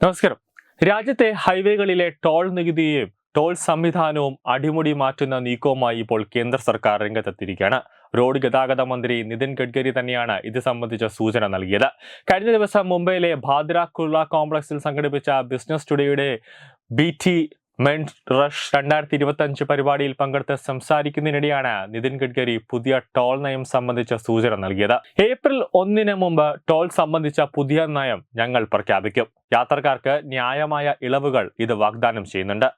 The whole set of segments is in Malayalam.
നമസ്കാരം. രാജ്യത്തെ ഹൈവേകളിലെ ടോൾ നികുതിയെയും ടോൾ സംവിധാനവും അടിമുടി മാറ്റുന്ന നീക്കവുമായി ഇപ്പോൾ കേന്ദ്ര സർക്കാർ രംഗത്തെത്തിയിരിക്കുകയാണ്. റോഡ് ഗതാഗത മന്ത്രി നിതിൻ ഗഡ്കരി തന്നെയാണ് ഇത് സംബന്ധിച്ച സൂചന നൽകിയത്. കഴിഞ്ഞ ദിവസം മുംബൈയിലെ ഭാദ്ര കുർള കോംപ്ലക്സിൽ സംഘടിപ്പിച്ച ബിസിനസ് ടുഡേയുടെ BT മെൻ റഷ് 2025 പരിപാടിയിൽ പങ്കെടുത്ത് സംസാരിക്കുന്നതിനിടെയാണ് നിതിൻ ഗഡ്കരി പുതിയ ടോൾ നയം സംബന്ധിച്ച സൂചന നൽകിയത്. ഏപ്രിൽ 1 മുമ്പ് ടോൾ സംബന്ധിച്ച പുതിയ നയം ഞങ്ങൾ പ്രഖ്യാപിക്കും. യാത്രക്കാർക്ക് ന്യായമായ ഇളവുകൾ ഇത് വാഗ്ദാനം ചെയ്യുന്നുണ്ട്.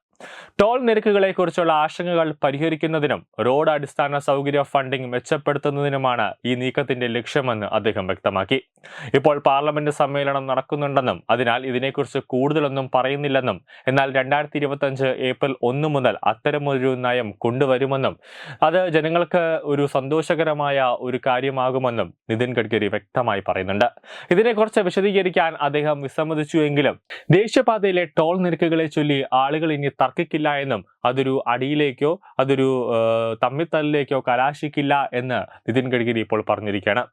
ടോൾ നിരക്കുകളെക്കുറിച്ചുള്ള ആശങ്കകൾ പരിഹരിക്കുന്നതിനും റോഡ് അടിസ്ഥാന സൗകര്യ ഫണ്ടിംഗ് മെച്ചപ്പെടുത്തുന്നതിനുമാണ് ഈ നീക്കത്തിന്റെ ലക്ഷ്യമെന്ന് അദ്ദേഹം വ്യക്തമാക്കി. ഇപ്പോൾ പാർലമെന്റ് സമ്മേളനം നടക്കുന്നുണ്ടെന്നും അതിനാൽ ഇതിനെക്കുറിച്ച് കൂടുതലൊന്നും പറയുന്നില്ലെന്നും എന്നാൽ 2025 ഏപ്രിൽ 1 മുതൽ അത്തരമൊരു നയം കൊണ്ടുവരുമെന്നും അത് ജനങ്ങൾക്ക് ഒരു സന്തോഷകരമായ ഒരു കാര്യമാകുമെന്നും നിതിൻ ഗഡ്കരി വ്യക്തമായി പറയുന്നുണ്ട്. ഇതിനെക്കുറിച്ച് വിശദീകരിക്കാൻ അദ്ദേഹം വിസമ്മതിച്ചുവെങ്കിലും ദേശീയപാതയിലെ ടോൾ നിരക്കുകളെ ചൊല്ലി ആളുകൾ ഇനി തർക്കിക്കില്ല എന്നും അതൊരു അടിയിലേക്കോ അതൊരു തമ്മിത്തല്ലിലേക്കോ കലാശിക്കില്ല എന്ന് നിതിൻ ഗഡ്കരി ഇപ്പോൾ പറഞ്ഞിരിക്കുകയാണ്.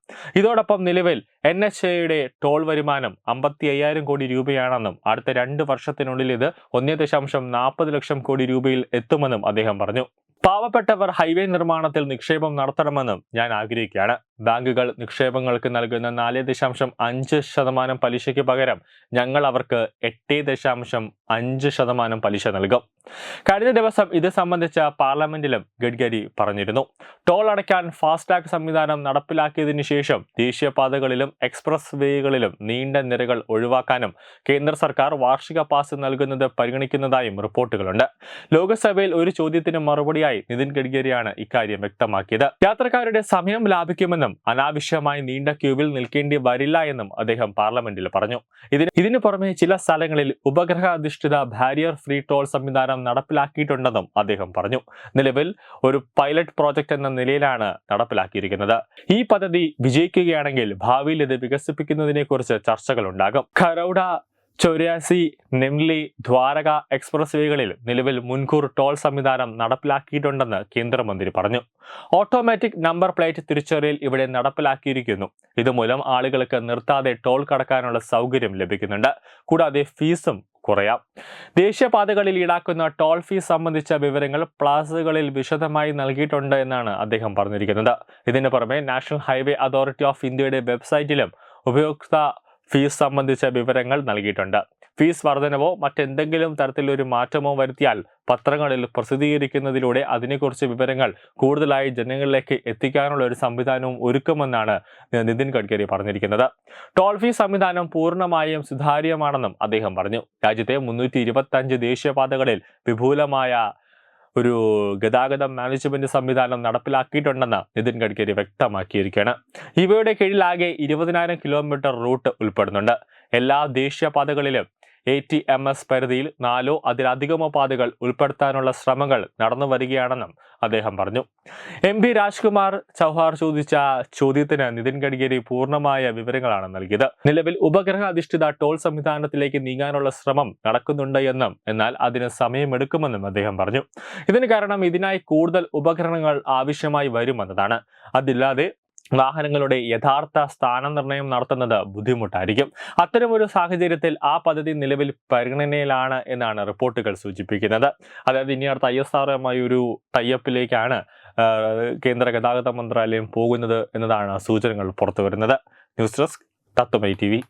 ഇതോടൊപ്പം നിലവിൽ NHAയുടെ ടോൾ വരുമാനം 55,000 കോടി രൂപയാണെന്നും അടുത്ത 2 വർഷത്തിനുള്ളിൽ ഇത് 1.40 ലക്ഷം കോടി രൂപയിൽ എത്തുമെന്നും അദ്ദേഹം പറഞ്ഞു. പാവപ്പെട്ടവർ ഹൈവേ നിർമ്മാണത്തിൽ നിക്ഷേപം നടത്തണമെന്നും ഞാൻ ആഗ്രഹിക്കുകയാണ്. ബാങ്കുകൾ നിക്ഷേപങ്ങൾക്ക് നൽകുന്ന 4.5% പലിശയ്ക്ക് പകരം ഞങ്ങൾ അവർക്ക് 8.5% പലിശ നൽകും. കഴിഞ്ഞ ദിവസം ഇത് സംബന്ധിച്ച പാർലമെന്റിലും ഗഡ്കരി പറഞ്ഞിരുന്നു. ടോൾ അടയ്ക്കാൻ ഫാസ്ടാഗ് സംവിധാനം നടപ്പിലാക്കിയതിനു ശേഷം ദേശീയപാതകളിലും എക്സ്പ്രസ് വേകളിലും നീണ്ട നിരകൾ ഒഴിവാക്കാനും കേന്ദ്ര സർക്കാർ വാർഷിക പാസ് നൽകുന്നത് പരിഗണിക്കുന്നതായും റിപ്പോർട്ടുകളുണ്ട്. ലോക്സഭയിൽ ഒരു ചോദ്യത്തിന് മറുപടിയായി നിതിൻ ഗഡ്കരിയാണ് ഇക്കാര്യം വ്യക്തമാക്കിയത്. യാത്രക്കാരുടെ സമയം ലാഭിക്കുമെന്നും അനാവശ്യമായി നീണ്ട ക്യൂവിൽ നിൽക്കേണ്ടി വരില്ല എന്നും അദ്ദേഹം പാർലമെന്റിൽ പറഞ്ഞു. ഇതിനു പുറമെ ചില സ്ഥലങ്ങളിൽ ഉപഗ്രഹ അധിഷ്ഠിത ബാരിയർ ഫ്രീ ടോൾ സംവിധാനം നടപ്പിലാക്കിയിട്ടുണ്ടെന്നും അദ്ദേഹം പറഞ്ഞു. നിലവിൽ ഒരു പൈലറ്റ് പ്രോജക്റ്റ് എന്ന നിലയിലാണ് നടപ്പിലാക്കിയിരിക്കുന്നത്. ഈ പദ്ധതി വിജയിക്കുകയാണെങ്കിൽ ഭാവിയിൽ ഇത് വികസിപ്പിക്കുന്നതിനെ കുറിച്ച് ചർച്ചകളുണ്ടാകും. ഖരൗഡ, ചൗരാസി, നെംലി, ദ്വാരക എക്സ്പ്രസ് വേകളിൽ നിലവിൽ മുൻകൂർ ടോൾ സംവിധാനം നടപ്പിലാക്കിയിട്ടുണ്ടെന്ന് കേന്ദ്രമന്ത്രി പറഞ്ഞു. ഓട്ടോമാറ്റിക് നമ്പർ പ്ലേറ്റ് തിരിച്ചറിയൽ ഇവിടെ നടപ്പിലാക്കിയിരിക്കുന്നു. ഇതുമൂലം ആളുകൾക്ക് നിർത്താതെ ടോൾ കടക്കാനുള്ള സൗകര്യം ലഭിക്കുന്നുണ്ട്. കൂടാതെ ഫീസും കുറയാം. ദേശീയപാതകളിൽ ഈടാക്കുന്ന ടോൾ ഫീസ് സംബന്ധിച്ച വിവരങ്ങൾ പ്ലാസകളിൽ വിശദമായി നൽകിയിട്ടുണ്ട് എന്നാണ് അദ്ദേഹം പറഞ്ഞിരിക്കുന്നത്. ഇതിനു പുറമെ നാഷണൽ ഹൈവേ അതോറിറ്റി ഓഫ് ഇന്ത്യയുടെ വെബ്സൈറ്റിലും ഉപഭോക്തൃ ഫീസ് സംബന്ധിച്ച വിവരങ്ങൾ നൽകിയിട്ടുണ്ട്. ഫീസ് വർധനവോ മറ്റെന്തെങ്കിലും തരത്തിലൊരു മാറ്റമോ വരുത്തിയാൽ പത്രങ്ങളിൽ പ്രസിദ്ധീകരിക്കുന്നതിലൂടെ അതിനെക്കുറിച്ച് വിവരങ്ങൾ കൂടുതലായി ജനങ്ങളിലേക്ക് എത്തിക്കാനുള്ള ഒരു സംവിധാനവും ഒരുക്കുമെന്നാണ് നിതിൻ ഗഡ്കരി പറഞ്ഞിരിക്കുന്നത്. ടോൾ ഫീസ് സംവിധാനം പൂർണ്ണമായും സുതാര്യമാണെന്നും അദ്ദേഹം പറഞ്ഞു. രാജ്യത്തെ 325 ദേശീയപാതകളിൽ വിപുലമായ ഒരു ഗതാഗത മാനേജ്മെന്റ് സംവിധാനം നടപ്പിലാക്കിയിട്ടുണ്ടെന്ന് നിതിൻ ഗഡ്കരി വ്യക്തമാക്കിയിരിക്കുകയാണ്. ഇവയുടെ കീഴിലാകെ 20,000 കിലോമീറ്റർ റൂട്ട് ഉൾപ്പെടുന്നുണ്ട്. എല്ലാ ദേശീയപാതകളിലും ATMS പരിധിയിൽ 4 അതിലധികമോ പാതകൾ ഉൾപ്പെടുത്താനുള്ള ശ്രമങ്ങൾ നടന്നു വരികയാണെന്നും അദ്ദേഹം പറഞ്ഞു. MP രാജ്കുമാർ ചൗഹാർ ചോദിച്ച ചോദ്യത്തിന് നിതിൻ ഗഡ്കരി പൂർണ്ണമായ വിവരങ്ങളാണ് നൽകിയത്. നിലവിൽ ഉപഗ്രഹ അധിഷ്ഠിത ടോൾ സംവിധാനത്തിലേക്ക് നീങ്ങാനുള്ള ശ്രമം നടക്കുന്നുണ്ട് എന്നും എന്നാൽ അതിന് സമയമെടുക്കുമെന്നും അദ്ദേഹം പറഞ്ഞു. ഇതിന് കാരണം ഇതിനായി കൂടുതൽ ഉപകരണങ്ങൾ ആവശ്യമായി വരുമെന്നതാണ്. അതില്ലാതെ വാഹനങ്ങളുടെ യഥാർത്ഥ സ്ഥാനനിർണ്ണയം നടത്തുന്നത് ബുദ്ധിമുട്ടായിരിക്കും. അത്തരമൊരു സാഹചര്യത്തിൽ ആ പദ്ധതി നിലവിൽ പരിഗണനയിലാണ് എന്നാണ് റിപ്പോർട്ടുകൾ സൂചിപ്പിക്കുന്നത്. അതായത് ഇനി അടുത്ത ISROയുമായി ഒരു ടൈപ്പിലേക്കാണ് കേന്ദ്ര ഗതാഗത മന്ത്രാലയം പോകുന്നത് എന്നതാണ് സൂചനകൾ പുറത്തുവരുന്നത്. ന്യൂസ് ഡെസ്ക് തത്വമൈ TV.